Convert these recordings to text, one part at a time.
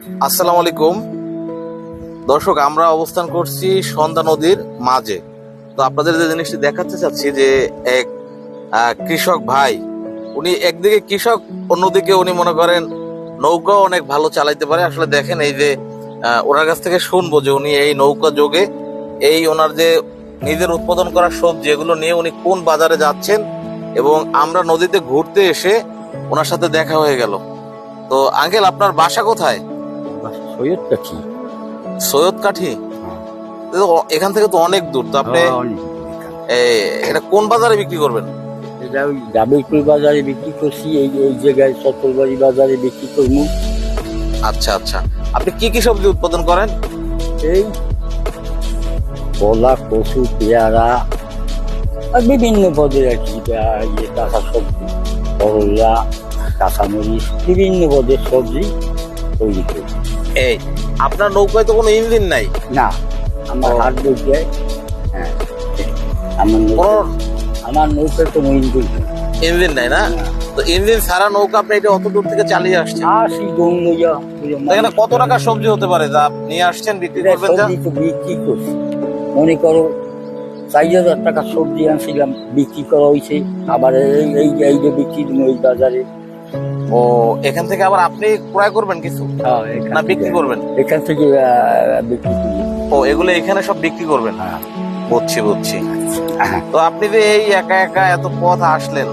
আসসালামু আলাইকুম দর্শক, আমরা অবস্থান করছি সন্ধ্যা নদীর মাঝে। তো আপনাদের যে জিনিসটি দেখাতে চাচ্ছি যে এক কৃষক ভাই, উনি একদিকে কৃষক, অন্যদিকে উনি মনে করেন নৌকাও অনেক ভালো চালাইতে পারে। আসলে দেখেন, এই যে ওনার কাছ থেকে শুনবো যে উনি এই নৌকা যোগে এই ওনার যে নিজের উৎপাদন করা সবজি এগুলো নিয়ে উনি কোন বাজারে যাচ্ছেন, এবং আমরা নদীতে ঘুরতে এসে ওনার সাথে দেখা হয়ে গেল। তো আঙ্কেল, আপনার বাসা কোথায়? সৈয়দ কাঠি। সৈয়দ কাঠি? এখান থেকে তো অনেক দূর। তো আপনি এটা কোন বাজারে বিক্রি করবেন? এটা ওই জাবিরপুর বাজারে বিক্রি করছি, এই এই জায়গায় চট্টলবাড়ি বাজারে বিক্রি করবো। আচ্ছা আচ্ছা, আপনি কি কি সবজি উৎপাদন করেন? এই কলা, কচু, পেয়ারা আর বিভিন্ন পদের আর কি, কাঁচা সবজি, করলা, কাঁচামরিচ, বিভিন্ন পদের সবজি তৈরি করি। এই আপনার নৌকায় তো কোনো ইঞ্জিন নাই? না, আমার ও। হাত বইতে। হ্যাঁ, আমার নৌকায় কোনো ইঞ্জিন নেই। ইঞ্জিন নাই না? তো ইঞ্জিন ছাড়া নৌকা আপনি এটা অত দূর থেকে চালিয়ে আসছেন? আসি দৌড় লইয়া এখানে কত টাকা সবজি হতে পারে যা আপনি নিয়ে আসছেন বিক্রি করবেন? যা সবজি তো বিক্রি করছি, মনে করো 4,000 টাকা সবজি আনছিলাম, বিক্রি করা হয়েছে। আবার এই এই এই যে বিক্রি দিন ওই বাজারে। ও, এখান থেকে আবার আপনি ক্রয় করবেন কিছু না বিক্রি করবেন? এখান থেকে বিক্রি করি। ও, এগুলো এখানে সব বিক্রি করবেন? হ্যাঁ। বুঝছি বুঝছি। হ্যাঁ। তো আপনি যে এই একা একা এত পথ আসলেন,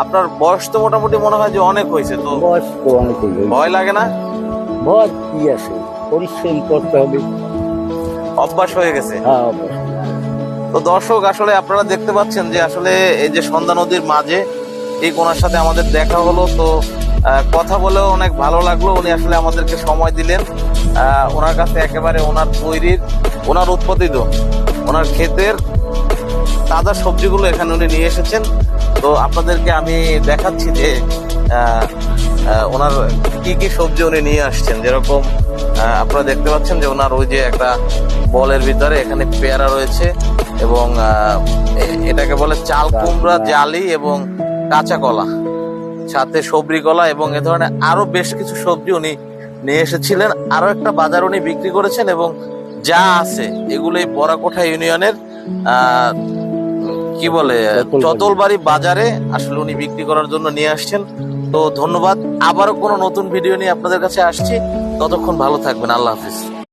আপনার বয়স তো মোটামুটি মনে হয় যে অনেক হয়েছে, তো বয়স তো অনেক হয়ে গেছে। ভয় লাগে না? ভয় কি আছে, পরিশ্রম করতে হবে। অভ্যাস হয়ে গেছে। হ্যাঁ, অবশ্যই। তো দর্শক, আসলে আপনারা দেখতে পাচ্ছেন যে আসলে এই যে সন্ধ্যা নদীর মাঝে এই ওনার সাথে আমাদের দেখা হলো। তো কথা বলেও অনেক ভালো লাগলো। উনি আসলে আমাদেরকে সময় দিলেন। ওনার কাছে একেবারে ওনার তৈরির, ওনার উৎপাদিত, ওনার ক্ষেতের তাজা সবজিগুলো এখানে উনি নিয়ে এসেছেন। তো আপনাদেরকে আমি দেখাচ্ছি যে ওনার কি কি সবজি উনি নিয়ে আসছেন। যেরকম আপনারা দেখতে পাচ্ছেন যে ওনার ওই যে একটা বলের ভিতরে এখানে পেয়ারা রয়েছে, এবং এটাকে বলে চাল কুমড়া জালি, এবং কাঁচা কলা, সাথে সবরি কলা, এবং এ ধরনের আরো বেশ কিছু সবজি উনি নিয়ে এসেছিলেন। আরো একটা বাজার উনি বিক্রি করেছেন, এবং যা আছে এগুলোই বড়াকোঠা ইউনিয়নের কি বলে চতলবাড়ি বাজারে আসলে উনি বিক্রি করার জন্য নিয়ে আসছেন। তো ধন্যবাদ। আবারও কোনো নতুন ভিডিও নিয়ে আপনাদের কাছে আসছি। ততক্ষণ ভালো থাকবেন। আল্লাহ হাফিজ।